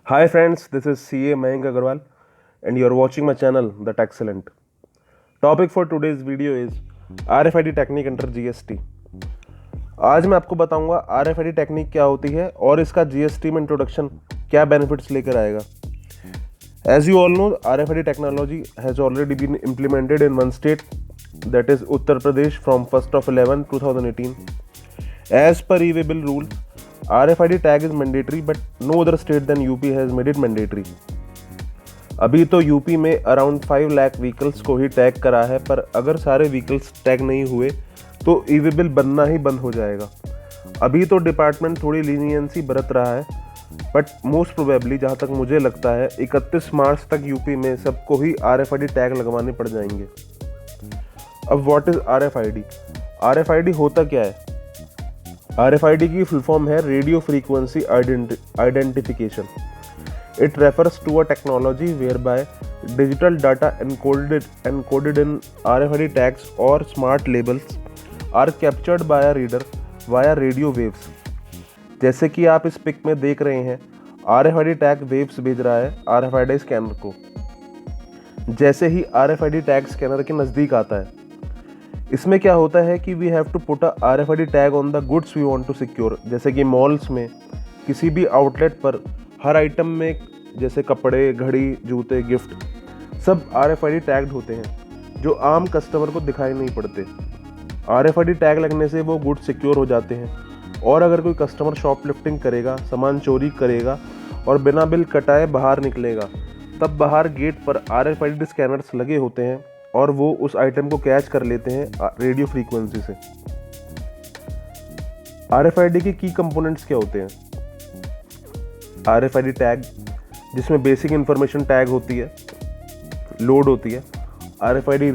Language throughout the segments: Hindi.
Hi friends, this is CA Mayank Agarwal and you are watching my channel The Techcellent. Topic for today's video is RFID technique under GST. आज मैं आपको बताऊंगा RFID टेक्निक क्या होती है और इसका GST में इंट्रोडक्शन क्या बेनिफिट्स लेकर आएगा. As you all know, RFID technology has already been implemented in one state, that is Uttar Pradesh, from 1st of 11/2018. As per e-way bill rule, RFID tag is mandatory but no other state than UP has made it mandatory. अभी तो यूपी में अराउंड 5 लाख व्हीकल्स को ही टैग करा है, पर अगर सारे व्हीकल्स टैग नहीं हुए तो ई-वे बिल बनना ही बंद हो जाएगा. अभी तो डिपार्टमेंट थोड़ी लीनियंसी बरत रहा है, बट मोस्ट प्रोबेबली जहाँ तक मुझे लगता है 31 मार्च तक यूपी में सबको ही RFID टैग लगवाने पड़ जाएंगे. अब व्हाट इज RFID? RFID होता क्या है? RFID की फुल फॉर्म है radio frequency identification. It refers to a technology whereby digital data encoded in RFID tags or smart labels are captured by a reader via radio waves. जैसे कि आप इस पिक में देख रहे हैं, RFID टैग वेव्स भेज रहा है RFID स्कैनर को. जैसे ही RFID टैग स्कैनर के नज़दीक आता है, इसमें क्या होता है कि we have to put a RFID tag on the goods we want to secure. जैसे कि मॉल्स में किसी भी आउटलेट पर हर आइटम में, जैसे कपड़े, घड़ी, जूते, गिफ्ट, सब RFID टैग्ड होते हैं जो आम कस्टमर को दिखाई नहीं पड़ते. RFID टैग लगने से वो गुड्स सिक्योर हो जाते हैं. और अगर कोई कस्टमर शॉपलिफ्टिंग करेगा, सामान चोरी करेगा और बिना बिल कटाए बाहर निकलेगा, तब बाहर गेट पर RFID स्कैनर्स लगे होते हैं और वो उस आइटम को कैच कर लेते हैं रेडियो फ्रीक्वेंसी से. RFID के की कंपोनेंट्स क्या होते हैं? RFID टैग, जिसमें बेसिक इंफॉर्मेशन टैग होती है, लोड होती है. RFID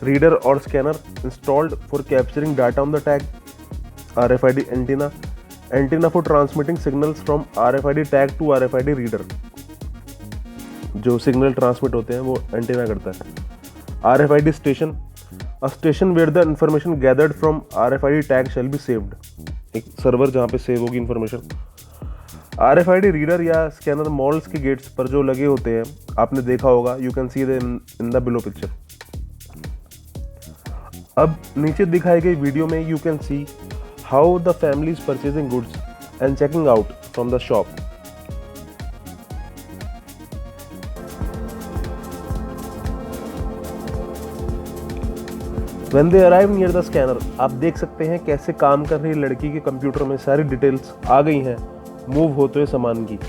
रीडर और scanner installed for capturing data on the tag. RFID antenna for transmitting signals from RFID tag to RFID reader. जो सिग्नल ट्रांसमिट होते हैं वो एंटीना करता है. RFID station, a station where the information gathered from RFID tag shall be saved. एक सर्वर जहाँ पे सेव होगी इंफॉर्मेशन. RFID रीडर या स्कैनर मॉल्स के गेट्स पर जो लगे होते हैं, आपने देखा होगा. You can see in the below picture. अब नीचे दिखाई गई वीडियो में you can see how the family is purchasing goods and checking out from the shop. When they arrive near the scanner, आप देख सकते हैं कैसे काम कर रही लड़की के कंप्यूटर में सारी डिटेल्स आ गई हैं मूव होते हुए सामान की.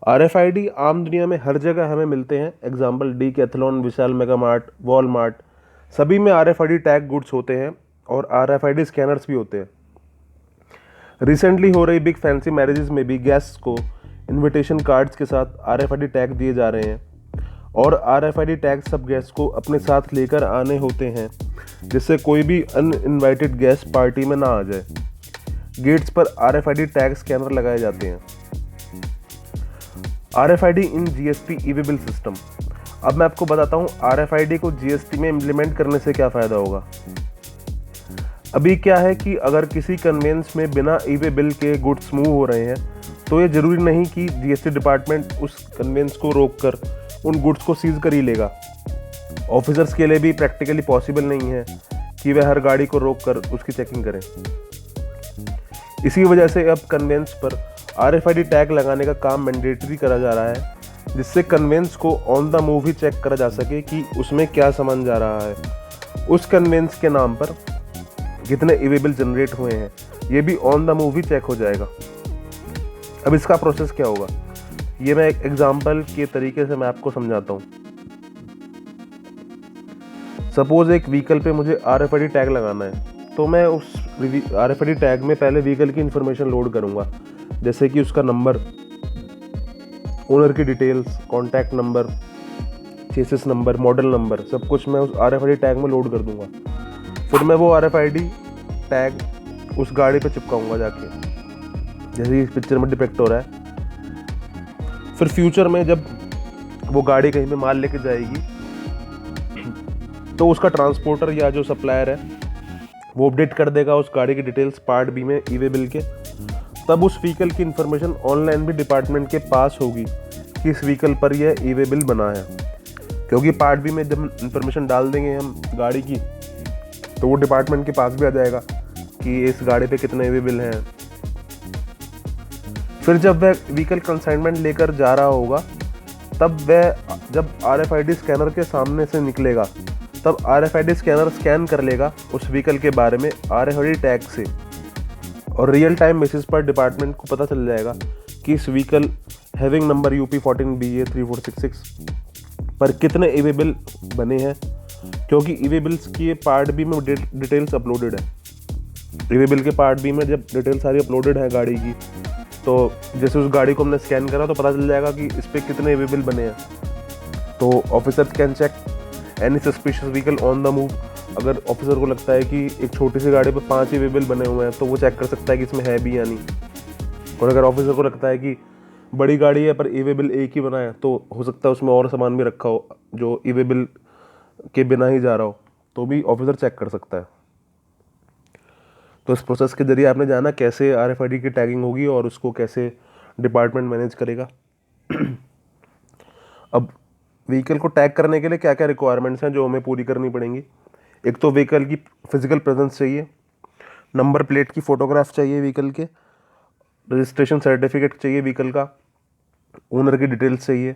RFID आम दुनिया में हर जगह हमें मिलते हैं. एग्जाम्पल डीकैथलॉन, विशाल मेगा मार्ट, वॉलमार्ट, सभी में RFID टैग गुड्स होते हैं और RFID स्कैनर्स भी होते हैं. रिसेंटली हो रही बिग फैंसी मैरिजेस में भी गेस्ट्स को इनविटेशन कार्ड्स के साथ RFID टैग दिए जा रहे हैं और RFID टैग सब गेस्ट को अपने साथ लेकर आने होते हैं, जिससे कोई भी अनइनवाइटेड गेस्ट पार्टी में ना आ जाए. गेट्स पर RFID टैग स्कैनर लगाए जाते हैं. RFID इन GST ई-वे बिल सिस्टम. अब मैं आपको बताता हूँ RFID को GST में इम्प्लीमेंट करने से क्या फ़ायदा होगा. अभी क्या है कि अगर किसी कन्वेंस में बिना ई-वे बिल के गुड्स मूव हो रहे हैं, तो ये ज़रूरी नहीं कि GST डिपार्टमेंट उस कन्वेंस को रोककर उन गुड्स को सीज कर ही लेगा. ऑफिसर्स के लिए भी प्रैक्टिकली पॉसिबल नहीं है कि वे हर गाड़ी को रोककर उसकी चेकिंग करें. इसी वजह से अब कन्वेंस पर RFID टैग लगाने का काम मैंडेटरी करा जा रहा है, जिससे कन्वेंस को ऑन द मूव ही चेक करा जा सके कि उसमें क्या सामान जा रहा है, उस कन्वेंस के नाम पर कितने ई-वे बिल जनरेट हुए हैं, ये भी ऑन द मूव ही चेक हो जाएगा. अब इसका प्रोसेस क्या होगा, ये मैं एक एग्जांपल के तरीके से मैं आपको समझाता हूँ. सपोज एक व्हीकल पे मुझे RFID टैग लगाना है, तो मैं उस RFID टैग में पहले व्हीकल की इंफॉर्मेशन लोड करूँगा, जैसे कि उसका नंबर, ओनर की details, contact number, chassis number, model number, सब कुछ मैं उस RFID टैग में लोड कर दूंगा। फिर मैं वो RFID टैग उस गाड़ी पे चिपकाऊंगा जाके, जैसे इस पिक्चर में डिपेक्ट हो रहा है। फिर फ्यूचर में जब वो गाड़ी कहीं पे माल लेके जाएगी तो उसका ट्रांसपोर्टर या जो सप्लायर है वो अपडेट कर देगा उस गाड़ी की डिटेल्स पार्ट बी में ई वे बिल के। तब उस व्हीकल की इन्फॉर्मेशन ऑनलाइन भी डिपार्टमेंट के पास होगी कि इस व्हीकल पर यह ई वे बिल बना है, क्योंकि पार्ट बी में जब इन्फॉर्मेशन डाल देंगे हम गाड़ी की तो वो डिपार्टमेंट के पास भी आ जाएगा कि इस गाड़ी पे कितने ई वे बिल हैं। फिर जब वह व्हीकल कंसाइनमेंट लेकर जा रहा होगा तब वह जब RFID स्कैनर के सामने से निकलेगा तब RFID स्कैनर स्कैन कर लेगा उस व्हीकल के बारे में RFID टैग से, और रियल टाइम बेसिस पर डिपार्टमेंट को पता चल जाएगा कि इस व्हीकल हैविंग नंबर UP14BA3466 पर कितने ई वे बिल बने हैं, क्योंकि ई वे बिल्स की पार्ट बी में डिटेल्स अपलोडेड है। ई वे बिल के पार्ट बी में जब डिटेल सारी अपलोडेड है गाड़ी की, तो जैसे उस गाड़ी को हमने स्कैन करा तो पता चल जाएगा कि इस पर कितने ई वे बिल बने हैं। तो officer can check any suspicious vehicle on the move. अगर ऑफिसर को लगता है कि एक छोटी सी गाड़ी पर 5 ई वे बिल बने हुए हैं तो वो चेक कर सकता है कि इसमें है भी या नहीं। और अगर ऑफिसर को लगता है कि बड़ी गाड़ी है पर ई वे बिल एक ही बना है तो हो सकता है उसमें और सामान भी रखा हो जो ई वे बिल के बिना ही जा रहा हो, तो भी ऑफिसर चेक कर सकता है। तो इस प्रोसेस के जरिए आपने जाना कैसे RFID की टैगिंग होगी और उसको कैसे डिपार्टमेंट मैनेज करेगा। अब व्हीकल को टैग करने के लिए क्या क्या रिक्वायरमेंट्स हैं जो हमें पूरी करनी पड़ेंगी। एक तो व्हीकल की फिजिकल प्रेजेंस चाहिए, नंबर प्लेट की फ़ोटोग्राफ चाहिए व्हीकल के, रजिस्ट्रेशन सर्टिफिकेट चाहिए व्हीकल का, ओनर की डिटेल्स चाहिए,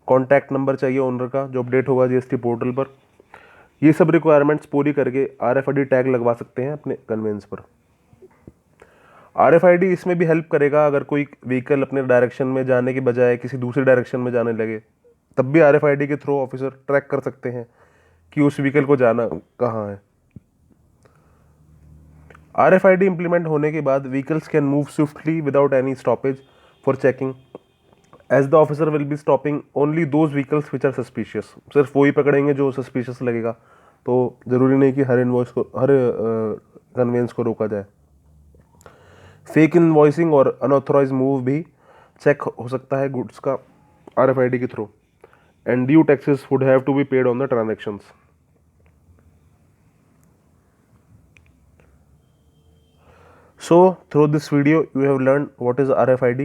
कॉन्टैक्ट नंबर चाहिए ओनर का जो अपडेट होगा GST पोर्टल पर। ये सब रिक्वायरमेंट्स पूरी करके RFID टैग लगवा सकते हैं अपने कन्वेंस पर। RFID इसमें भी हेल्प करेगा अगर कोई व्हीकल अपने डायरेक्शन में जाने के बजाय किसी दूसरे डायरेक्शन में जाने लगे, तब भी RFID के थ्रू ऑफिसर ट्रैक कर सकते हैं कि उस व्हीकल को जाना कहाँ है। RFID इम्प्लीमेंट होने के बाद vehicles can move swiftly without any stoppage for checking, as the officer will be stopping only those vehicles which are suspicious. सिर्फ वही पकड़ेंगे जो सस्पिशियस लगेगा, तो ज़रूरी नहीं कि हर कन्वेंस को रोका जाए। फेक इनवॉइसिंग और अनऑथोराइज मूव भी चेक हो सकता है गुड्स का RFID के through, and due taxes would have to be paid on the transactions. So through this video you have learned what is RFID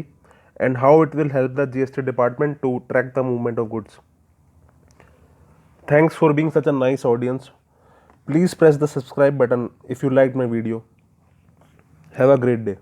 and how it will help the GST department to track the movement of goods. Thanks for being such a nice audience. Please press the subscribe button if you liked my video. Have a great day.